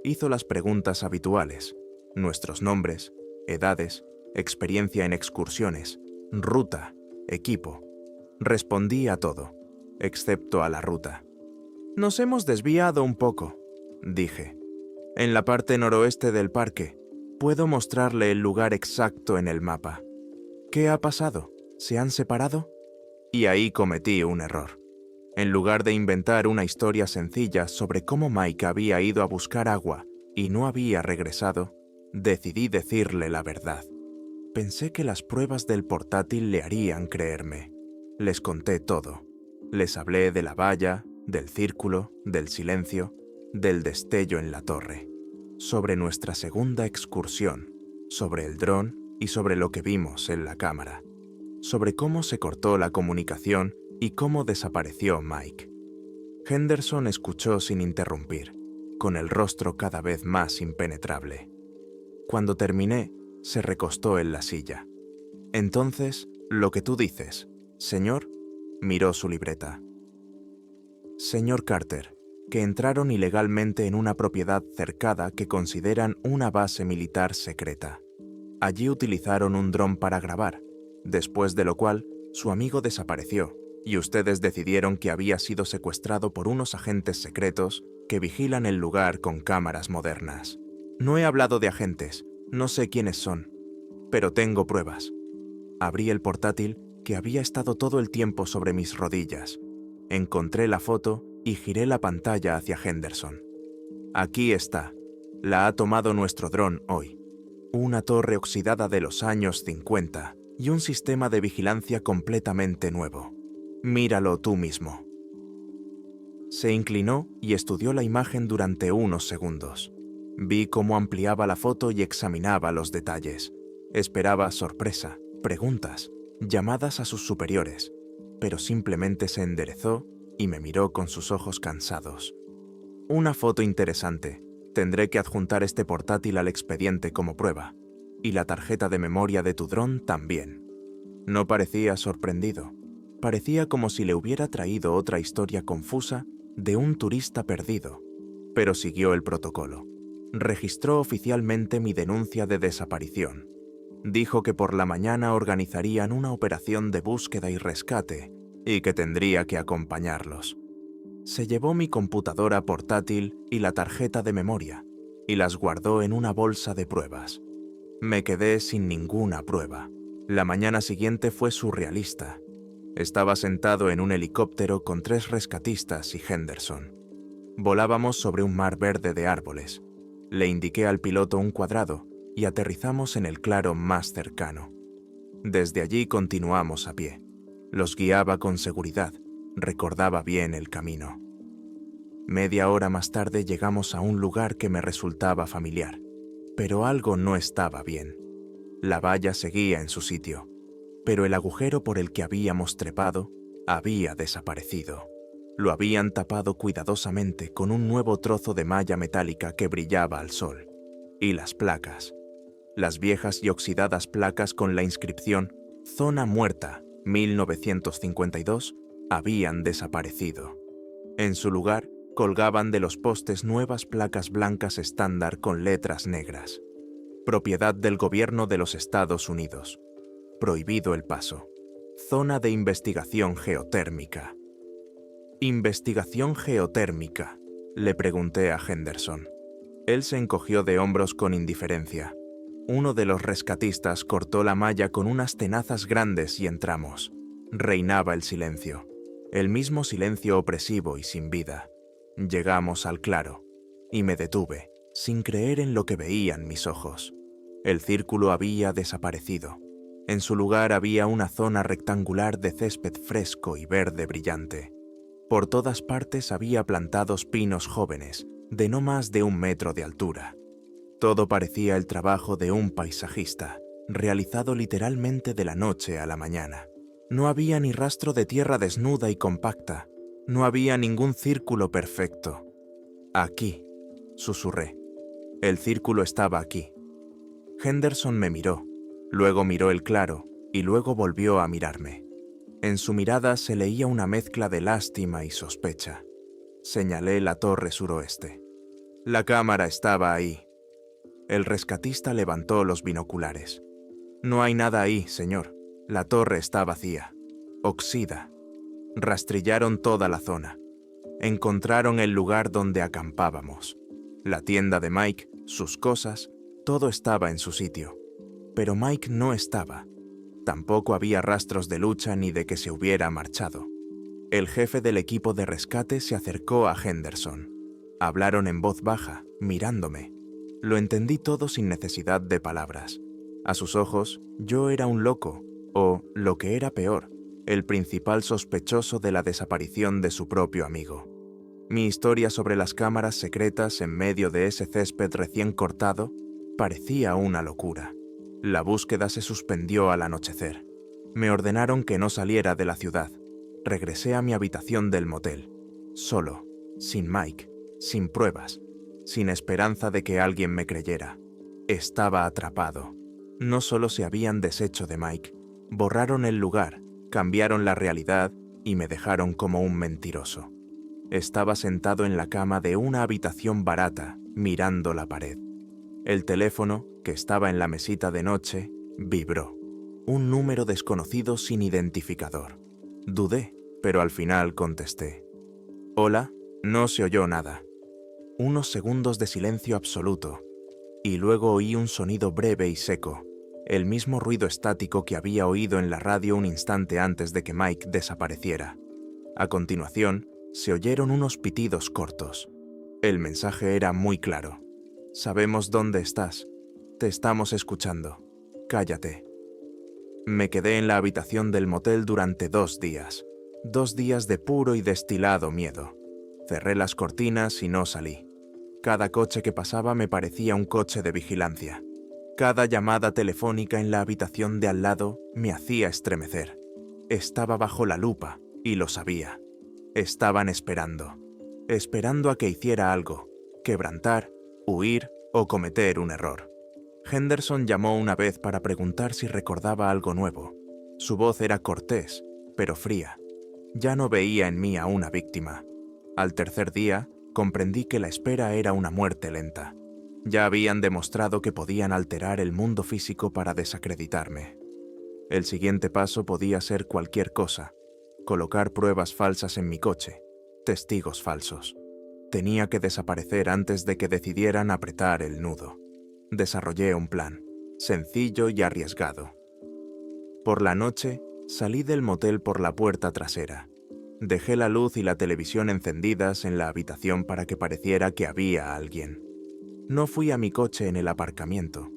Hizo las preguntas habituales: nuestros nombres, edades, experiencia en excursiones, ruta, equipo. Respondí a todo, excepto a la ruta. Nos hemos desviado un poco, dije. En la parte noroeste del parque. Puedo mostrarle el lugar exacto en el mapa. ¿Qué ha pasado? ¿Se han separado? Y ahí cometí un error. En lugar de inventar una historia sencilla sobre cómo Mike había ido a buscar agua y no había regresado, decidí decirle la verdad. Pensé que las pruebas del portátil le harían creerme. Les conté todo. Les hablé de la valla, del círculo, del silencio, del destello en la torre, sobre nuestra segunda excursión, sobre el dron y sobre lo que vimos en la cámara, sobre cómo se cortó la comunicación y cómo desapareció Mike. Henderson escuchó sin interrumpir, con el rostro cada vez más impenetrable. Cuando terminé, se recostó en la silla. Entonces, lo que tú dices, señor, miró su libreta. Señor Carter, que entraron ilegalmente en una propiedad cercada que consideran una base militar secreta. Allí utilizaron un dron para grabar, después de lo cual su amigo desapareció y ustedes decidieron que había sido secuestrado por unos agentes secretos que vigilan el lugar con cámaras modernas. No he hablado de agentes, no sé quiénes son, pero tengo pruebas. Abrí el portátil que había estado todo el tiempo sobre mis rodillas. Encontré la foto y giré la pantalla hacia Henderson. Aquí está. La ha tomado nuestro dron hoy. Una torre oxidada de los años 50 y un sistema de vigilancia completamente nuevo. Míralo tú mismo. Se inclinó y estudió la imagen durante unos segundos. Vi cómo ampliaba la foto y examinaba los detalles. Esperaba sorpresa, preguntas, llamadas a sus superiores, pero simplemente se enderezó y me miró con sus ojos cansados. Una foto interesante. Tendré que adjuntar este portátil al expediente como prueba. Y la tarjeta de memoria de tu dron también. No parecía sorprendido. Parecía como si le hubiera traído otra historia confusa de un turista perdido. Pero siguió el protocolo. Registró oficialmente mi denuncia de desaparición. Dijo que por la mañana organizarían una operación de búsqueda y rescate y que tendría que acompañarlos. Se llevó mi computadora portátil y la tarjeta de memoria y las guardó en una bolsa de pruebas. Me quedé sin ninguna prueba. La mañana siguiente fue surrealista. Estaba sentado en un helicóptero con 3 rescatistas y Henderson. Volábamos sobre un mar verde de árboles. Le indiqué al piloto un cuadrado y aterrizamos en el claro más cercano. Desde allí continuamos a pie. Los guiaba con seguridad. Recordaba bien el camino. Media hora más tarde llegamos a un lugar que me resultaba familiar, pero algo no estaba bien. La valla seguía en su sitio, pero el agujero por el que habíamos trepado había desaparecido. Lo habían tapado cuidadosamente con un nuevo trozo de malla metálica que brillaba al sol. Y las placas. Las viejas y oxidadas placas con la inscripción Zona Muerta 1952 habían desaparecido. En su lugar, colgaban de los postes nuevas placas blancas estándar con letras negras. Propiedad del gobierno de los Estados Unidos. Prohibido el paso. Zona de investigación geotérmica. ¿Investigación geotérmica?, le pregunté a Henderson. Él se encogió de hombros con indiferencia. Uno de los rescatistas cortó la malla con unas tenazas grandes y entramos. Reinaba el silencio. El mismo silencio opresivo y sin vida. Llegamos al claro, y me detuve, sin creer en lo que veían mis ojos. El círculo había desaparecido. En su lugar había una zona rectangular de césped fresco y verde brillante. Por todas partes había plantados pinos jóvenes, de no más de 1 metro de altura. Todo parecía el trabajo de un paisajista, realizado literalmente de la noche a la mañana. No había ni rastro de tierra desnuda y compacta. No había ningún círculo perfecto. Aquí, susurré. El círculo estaba aquí. Henderson me miró, luego miró el claro y luego volvió a mirarme. En su mirada se leía una mezcla de lástima y sospecha. Señalé la torre suroeste. La cámara estaba ahí. El rescatista levantó los binoculares. No hay nada ahí, señor. La torre está vacía. Oxida. Rastrillaron toda la zona. Encontraron el lugar donde acampábamos. La tienda de Mike, sus cosas, todo estaba en su sitio. Pero Mike no estaba. Tampoco había rastros de lucha ni de que se hubiera marchado. El jefe del equipo de rescate se acercó a Henderson. Hablaron en voz baja, mirándome. Lo entendí todo sin necesidad de palabras. A sus ojos, yo era un loco, o, lo que era peor, el principal sospechoso de la desaparición de su propio amigo. Mi historia sobre las cámaras secretas en medio de ese césped recién cortado parecía una locura. La búsqueda se suspendió al anochecer. Me ordenaron que no saliera de la ciudad. Regresé a mi habitación del motel, solo, sin Mike, sin pruebas, sin esperanza de que alguien me creyera. Estaba atrapado. No solo se habían deshecho de Mike, borraron el lugar, cambiaron la realidad y me dejaron como un mentiroso. Estaba sentado en la cama de una habitación barata, mirando la pared. El teléfono, que estaba en la mesita de noche, vibró. Un número desconocido sin identificador. Dudé, pero al final contesté. «Hola», no se oyó nada. Unos segundos de silencio absoluto, y luego oí un sonido breve y seco, el mismo ruido estático que había oído en la radio un instante antes de que Mike desapareciera. A continuación, se oyeron unos pitidos cortos. El mensaje era muy claro. «Sabemos dónde estás. Te estamos escuchando. Cállate». Me quedé en la habitación del motel durante 2 días. 2 días de puro y destilado miedo. Cerré las cortinas y no salí. Cada coche que pasaba me parecía un coche de vigilancia. Cada llamada telefónica en la habitación de al lado me hacía estremecer. Estaba bajo la lupa y lo sabía. Estaban esperando a que hiciera algo, quebrantar, huir o cometer un error. Henderson llamó una vez para preguntar si recordaba algo nuevo. Su voz era cortés, pero fría. Ya no veía en mí a una víctima. Al tercer día, comprendí que la espera era una muerte lenta. Ya habían demostrado que podían alterar el mundo físico para desacreditarme. El siguiente paso podía ser cualquier cosa. Colocar pruebas falsas en mi coche, testigos falsos. Tenía que desaparecer antes de que decidieran apretar el nudo. Desarrollé un plan, sencillo y arriesgado. Por la noche, salí del motel por la puerta trasera. Dejé la luz y la televisión encendidas en la habitación para que pareciera que había alguien. No fui a mi coche en el aparcamiento.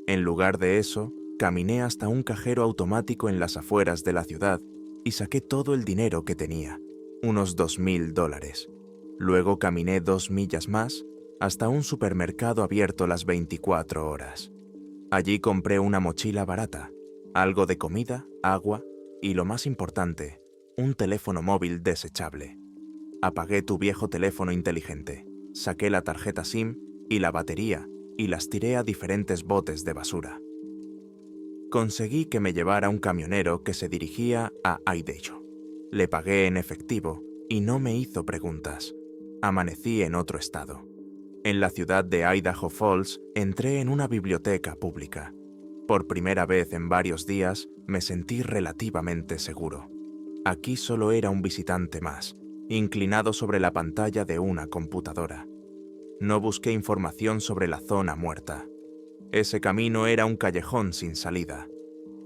En lugar de eso, caminé hasta un cajero automático en las afueras de la ciudad y saqué todo el dinero que tenía, unos $2,000. Luego caminé 2 millas más hasta un supermercado abierto las 24 horas. Allí compré una mochila barata, algo de comida, agua y, lo más importante, un teléfono móvil desechable. Apagué tu viejo teléfono inteligente, saqué la tarjeta SIM y la batería y las tiré a diferentes botes de basura. Conseguí que me llevara un camionero que se dirigía a Idaho. Le pagué en efectivo y no me hizo preguntas. Amanecí en otro estado. En la ciudad de Idaho Falls entré en una biblioteca pública. Por primera vez en varios días me sentí relativamente seguro. Aquí solo era un visitante más, inclinado sobre la pantalla de una computadora. No busqué información sobre la zona muerta. Ese camino era un callejón sin salida.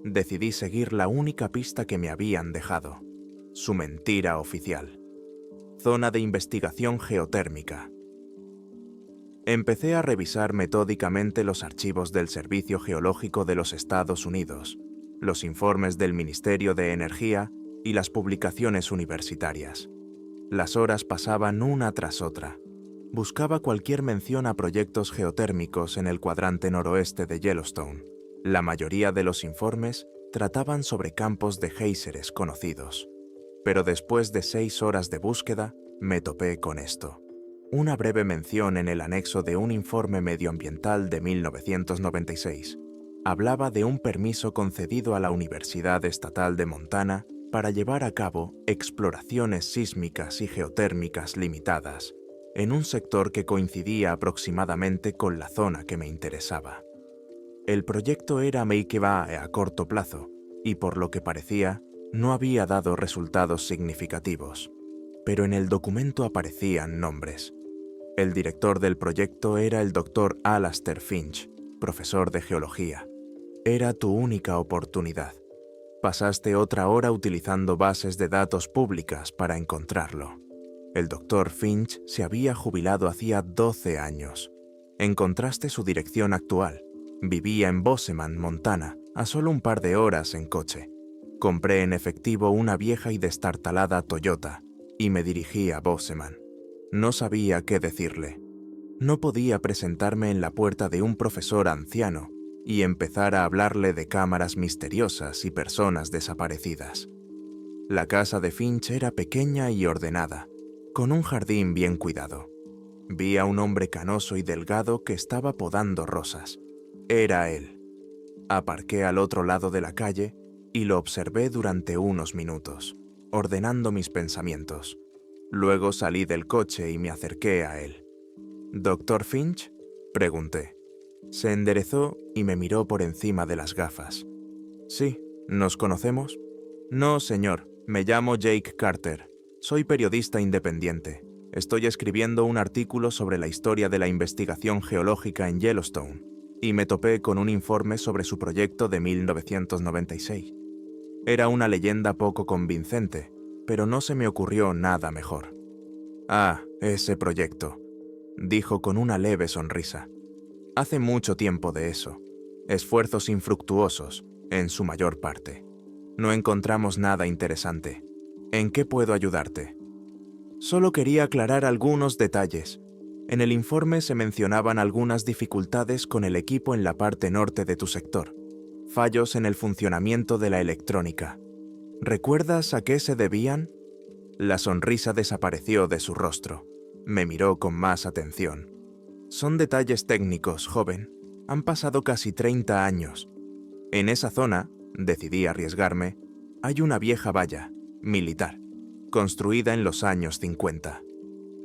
Decidí seguir la única pista que me habían dejado, su mentira oficial. Zona de investigación geotérmica. Empecé a revisar metódicamente los archivos del Servicio Geológico de los Estados Unidos, los informes del Ministerio de Energía y las publicaciones universitarias. Las horas pasaban una tras otra. Buscaba cualquier mención a proyectos geotérmicos en el cuadrante noroeste de Yellowstone. La mayoría de los informes trataban sobre campos de géiseres conocidos. Pero después de 6 horas de búsqueda, me topé con esto. Una breve mención en el anexo de un informe medioambiental de 1996. Hablaba de un permiso concedido a la Universidad Estatal de Montana para llevar a cabo exploraciones sísmicas y geotérmicas limitadas, en un sector que coincidía aproximadamente con la zona que me interesaba. El proyecto era Makeva a corto plazo, y por lo que parecía, no había dado resultados significativos. Pero en el documento aparecían nombres. El director del proyecto era el Dr. Alastair Finch, profesor de geología. Era tu única oportunidad. Pasaste otra hora utilizando bases de datos públicas para encontrarlo. El Dr. Finch se había jubilado hacía 12 años. Encontraste su dirección actual. Vivía en Bozeman, Montana, a solo un par de horas en coche. Compré en efectivo una vieja y destartalada Toyota y me dirigí a Bozeman. No sabía qué decirle. No podía presentarme en la puerta de un profesor anciano y empezar a hablarle de cámaras misteriosas y personas desaparecidas. La casa de Finch era pequeña y ordenada, con un jardín bien cuidado. Vi a un hombre canoso y delgado que estaba podando rosas. Era él. Aparqué al otro lado de la calle y lo observé durante unos minutos, ordenando mis pensamientos. Luego salí del coche y me acerqué a él. «¿Dr. Finch?», pregunté. Se enderezó y me miró por encima de las gafas. «Sí, ¿nos conocemos?». «No, señor, me llamo Jake Carter. Soy periodista independiente. Estoy escribiendo un artículo sobre la historia de la investigación geológica en Yellowstone y me topé con un informe sobre su proyecto de 1996. Era una leyenda poco convincente, pero no se me ocurrió nada mejor». «Ah, ese proyecto», dijo con una leve sonrisa. «Hace mucho tiempo de eso. Esfuerzos infructuosos, en su mayor parte. No encontramos nada interesante. ¿En qué puedo ayudarte?». «Solo quería aclarar algunos detalles. En el informe se mencionaban algunas dificultades con el equipo en la parte norte de tu sector. Fallos en el funcionamiento de la electrónica. ¿Recuerdas a qué se debían?». La sonrisa desapareció de su rostro. Me miró con más atención. «Son detalles técnicos, joven. Han pasado casi 30 años. En esa zona, decidí arriesgarme, hay una vieja valla, militar, construida en los años 50.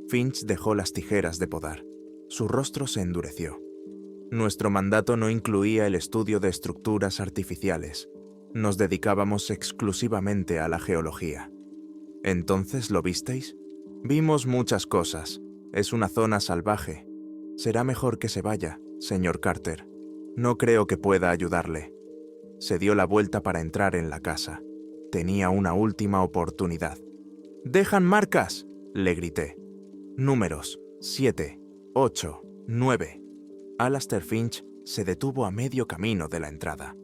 Finch dejó las tijeras de podar. Su rostro se endureció. «Nuestro mandato no incluía el estudio de estructuras artificiales. Nos dedicábamos exclusivamente a la geología». «¿Entonces lo visteis?». «Vimos muchas cosas. Es una zona salvaje. Será mejor que se vaya, señor Carter. No creo que pueda ayudarle». Se dio la vuelta para entrar en la casa. Tenía una última oportunidad. «¡Dejan marcas!», le grité. «Números 7, 8, 9. Alastair Finch se detuvo a medio camino de la entrada.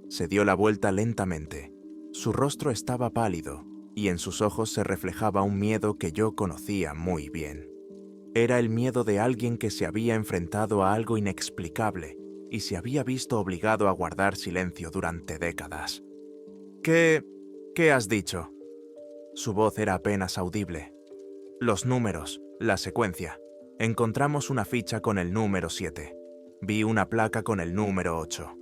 Se dio la vuelta lentamente. Su rostro estaba pálido y en sus ojos se reflejaba un miedo que yo conocía muy bien. Era el miedo de alguien que se había enfrentado a algo inexplicable y se había visto obligado a guardar silencio durante décadas. «¿Qué has dicho?». Su voz era apenas audible. «Los números, la secuencia. Encontramos una ficha con el número 7. Vi una placa con el número 8.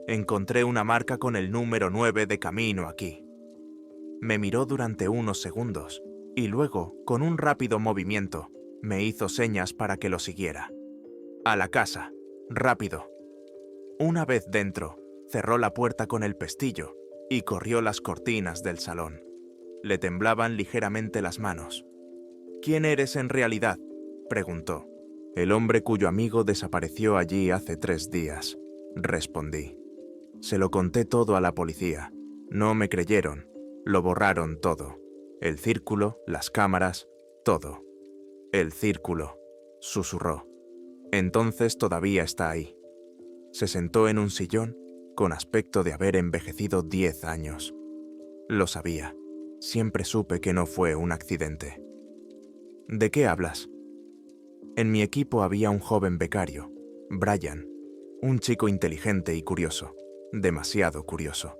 Encontré una marca con el número 9 de camino aquí. Me miró durante unos segundos y luego, con un rápido movimiento, me hizo señas para que lo siguiera. A la casa, rápido. Una vez dentro, cerró la puerta con el pestillo y corrió las cortinas del salón. Le temblaban ligeramente las manos. ¿Quién eres en realidad?, preguntó. El hombre cuyo amigo desapareció allí hace 3 días, respondí. Se lo conté todo a la policía. No me creyeron. Lo borraron todo. El círculo, las cámaras, todo. El círculo, susurró. Entonces todavía está ahí. Se sentó en un sillón con aspecto de haber envejecido 10 años. Lo sabía. Siempre supe que no fue un accidente. ¿De qué hablas? En mi equipo había un joven becario, Brian, un chico inteligente y curioso, demasiado curioso.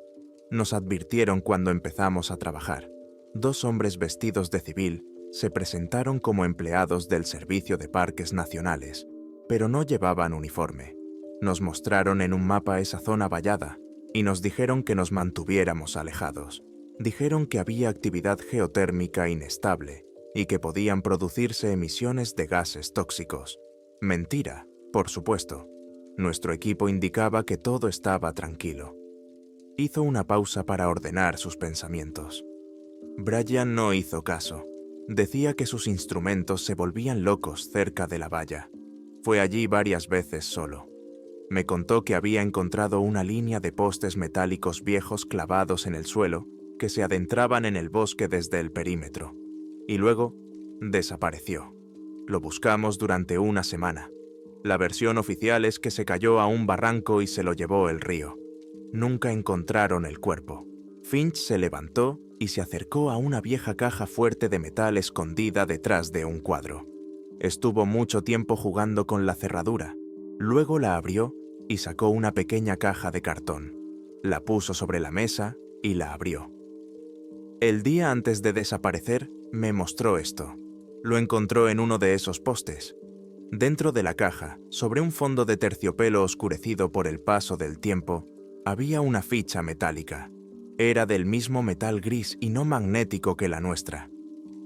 Nos advirtieron cuando empezamos a trabajar. 2 hombres vestidos de civil se presentaron como empleados del Servicio de Parques Nacionales, pero no llevaban uniforme. Nos mostraron en un mapa esa zona vallada y nos dijeron que nos mantuviéramos alejados. Dijeron que había actividad geotérmica inestable y que podían producirse emisiones de gases tóxicos. Mentira, por supuesto. Nuestro equipo indicaba que todo estaba tranquilo. Hizo una pausa para ordenar sus pensamientos. Brian no hizo caso. Decía que sus instrumentos se volvían locos cerca de la valla. Fue allí varias veces solo. Me contó que había encontrado una línea de postes metálicos viejos clavados en el suelo que se adentraban en el bosque desde el perímetro. Y luego desapareció. Lo buscamos durante una semana. La versión oficial es que se cayó a un barranco y se lo llevó el río. Nunca encontraron el cuerpo. Finch se levantó y se acercó a una vieja caja fuerte de metal escondida detrás de un cuadro. Estuvo mucho tiempo jugando con la cerradura. Luego la abrió y sacó una pequeña caja de cartón. La puso sobre la mesa y la abrió. El día antes de desaparecer, me mostró esto. Lo encontró en uno de esos postes. Dentro de la caja, sobre un fondo de terciopelo oscurecido por el paso del tiempo, había una ficha metálica. Era del mismo metal gris y no magnético que la nuestra.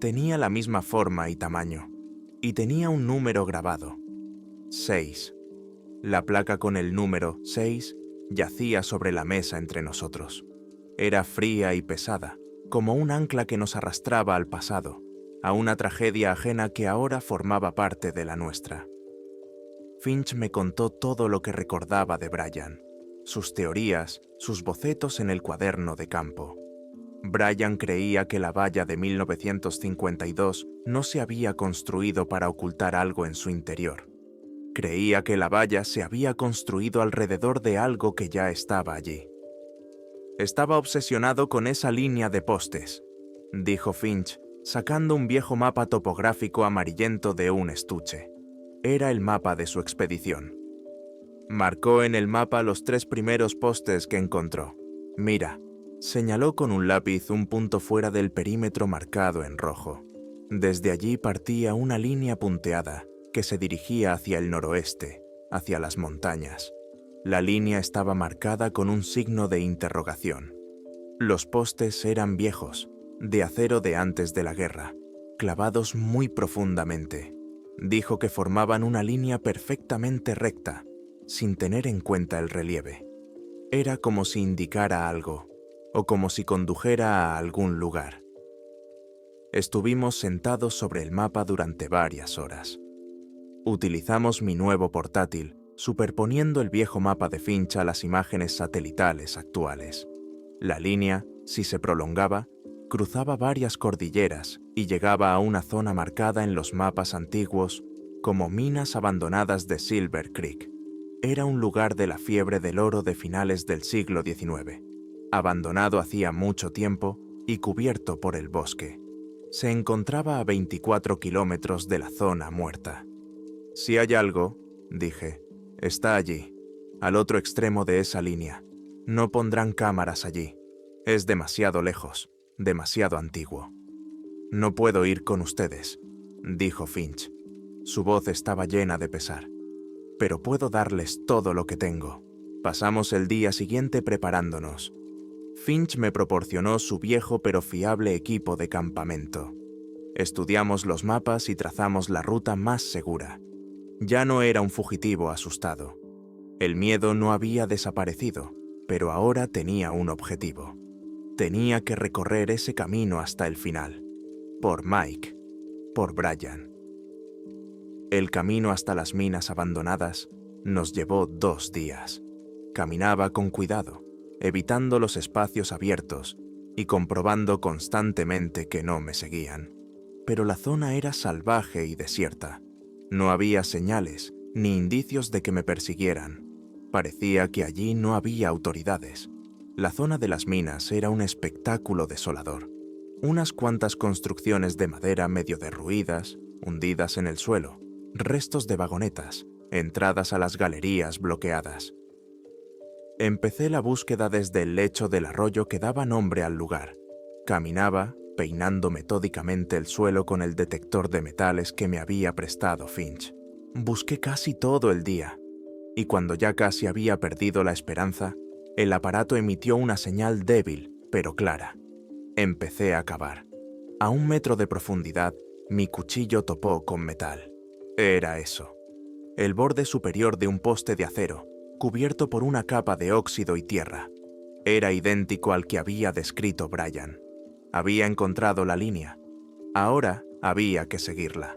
Tenía la misma forma y tamaño. Y tenía un número grabado. 6. La placa con el número 6 yacía sobre la mesa entre nosotros. Era fría y pesada, como un ancla que nos arrastraba al pasado, a una tragedia ajena que ahora formaba parte de la nuestra. Finch me contó todo lo que recordaba de Brian, sus teorías, sus bocetos en el cuaderno de campo. Brian creía que la valla de 1952 no se había construido para ocultar algo en su interior. Creía que la valla se había construido alrededor de algo que ya estaba allí. Estaba obsesionado con esa línea de postes, dijo Finch, sacando un viejo mapa topográfico amarillento de un estuche. Era el mapa de su expedición. Marcó en el mapa los 3 primeros postes que encontró. Mira, señaló con un lápiz un punto fuera del perímetro marcado en rojo. Desde allí partía una línea punteada que se dirigía hacia el noroeste, hacia las montañas. La línea estaba marcada con un signo de interrogación. Los postes eran viejos, de acero de antes de la guerra, clavados muy profundamente. Dijo que formaban una línea perfectamente recta, sin tener en cuenta el relieve. Era como si indicara algo, o como si condujera a algún lugar. Estuvimos sentados sobre el mapa durante varias horas. Utilizamos mi nuevo portátil, superponiendo el viejo mapa de Finch a las imágenes satelitales actuales. La línea, si se prolongaba, cruzaba varias cordilleras y llegaba a una zona marcada en los mapas antiguos como minas abandonadas de Silver Creek. Era un lugar de la fiebre del oro de finales del siglo XIX, abandonado hacía mucho tiempo y cubierto por el bosque. Se encontraba a 24 kilómetros de la zona muerta. Si hay algo, dije, está allí, al otro extremo de esa línea. No pondrán cámaras allí. Es demasiado lejos, demasiado antiguo. No puedo ir con ustedes, dijo Finch. Su voz estaba llena de pesar. pero puedo darles todo lo que tengo. Pasamos el día siguiente preparándonos. Finch me proporcionó su viejo pero fiable equipo de campamento. Estudiamos los mapas y trazamos la ruta más segura. Ya no era un fugitivo asustado. El miedo no había desaparecido, pero ahora tenía un objetivo. Tenía que recorrer ese camino hasta el final. Por Mike, por Brian. El camino hasta las minas abandonadas nos llevó 2 días. Caminaba con cuidado, evitando los espacios abiertos y comprobando constantemente que no me seguían. Pero la zona era salvaje y desierta. No había señales ni indicios de que me persiguieran. Parecía que allí no había autoridades. La zona de las minas era un espectáculo desolador. Unas cuantas construcciones de madera medio derruidas, hundidas en el suelo, restos de vagonetas, entradas a las galerías bloqueadas. Empecé la búsqueda desde el lecho del arroyo que daba nombre al lugar. Caminaba, peinando metódicamente el suelo con el detector de metales que me había prestado Finch. Busqué casi todo el día, y cuando ya casi había perdido la esperanza, el aparato emitió una señal débil, pero clara. Empecé a cavar. A 1 metro de profundidad, mi cuchillo topó con metal. Era eso. El borde superior de un poste de acero, cubierto por una capa de óxido y tierra. Era idéntico al que había descrito Brian. Había encontrado la línea. Ahora había que seguirla.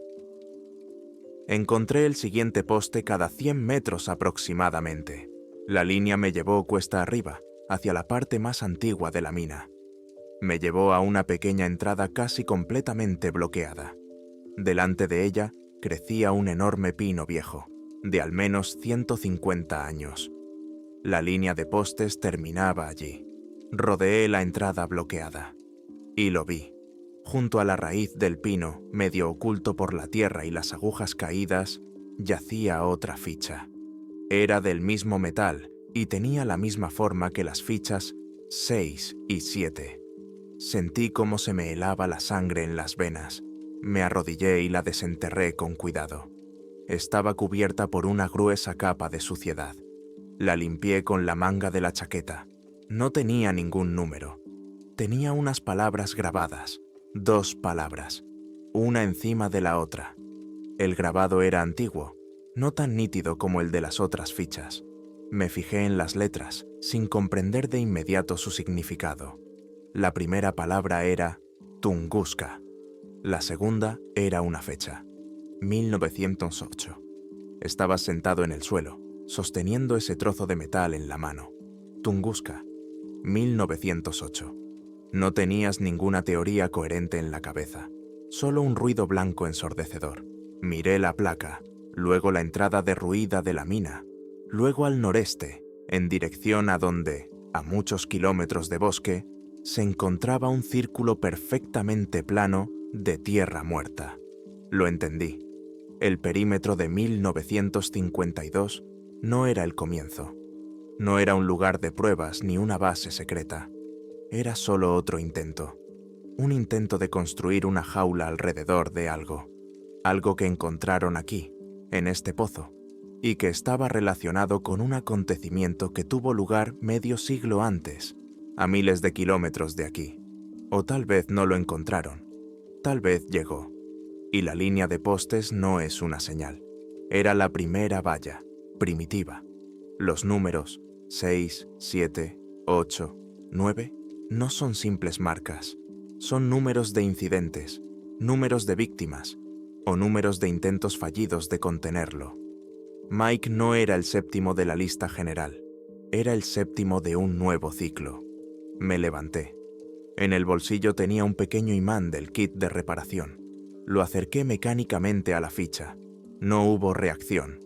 Encontré el siguiente poste cada 100 metros aproximadamente. La línea me llevó cuesta arriba, hacia la parte más antigua de la mina. Me llevó a una pequeña entrada casi completamente bloqueada. Delante de ella crecía un enorme pino viejo, de al menos 150 años. La línea de postes terminaba allí. Rodeé la entrada bloqueada. Y lo vi. Junto a la raíz del pino, medio oculto por la tierra y las agujas caídas, yacía otra ficha. Era del mismo metal y tenía la misma forma que las fichas 6 y 7. Sentí cómo se me helaba la sangre en las venas. Me arrodillé y la desenterré con cuidado. Estaba cubierta por una gruesa capa de suciedad. La limpié con la manga de la chaqueta. No tenía ningún número. Tenía unas palabras grabadas, 2 palabras, una encima de la otra. El grabado era antiguo, no tan nítido como el de las otras fichas. Me fijé en las letras, sin comprender de inmediato su significado. La primera palabra era Tunguska. La segunda era una fecha, 1908. Estaba sentado en el suelo, sosteniendo ese trozo de metal en la mano. Tunguska, 1908. No tenías ninguna teoría coherente en la cabeza, solo un ruido blanco ensordecedor. Miré la placa, luego la entrada derruida de la mina, luego al noreste, en dirección a donde, a muchos kilómetros de bosque, se encontraba un círculo perfectamente plano de tierra muerta. Lo entendí. El perímetro de 1952 no era el comienzo. No era un lugar de pruebas ni una base secreta. Era solo otro intento. Un intento de construir una jaula alrededor de algo. Algo que encontraron aquí, en este pozo, y que estaba relacionado con un acontecimiento que tuvo lugar medio siglo antes, a miles de kilómetros de aquí. O tal vez no lo encontraron. Tal vez llegó. Y la línea de postes no es una señal. Era la primera valla, primitiva. Los números 6, 7, 8, 9 no son simples marcas. Son números de incidentes, números de víctimas o números de intentos fallidos de contenerlo. Mike no era el séptimo de la lista general. Era el séptimo de un nuevo ciclo. Me levanté. En el bolsillo tenía un pequeño imán del kit de reparación. Lo acerqué mecánicamente a la ficha. No hubo reacción.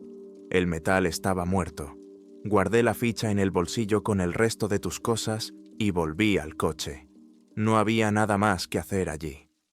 El metal estaba muerto. Guardé la ficha en el bolsillo con el resto de tus cosas y volví al coche. No había nada más que hacer allí.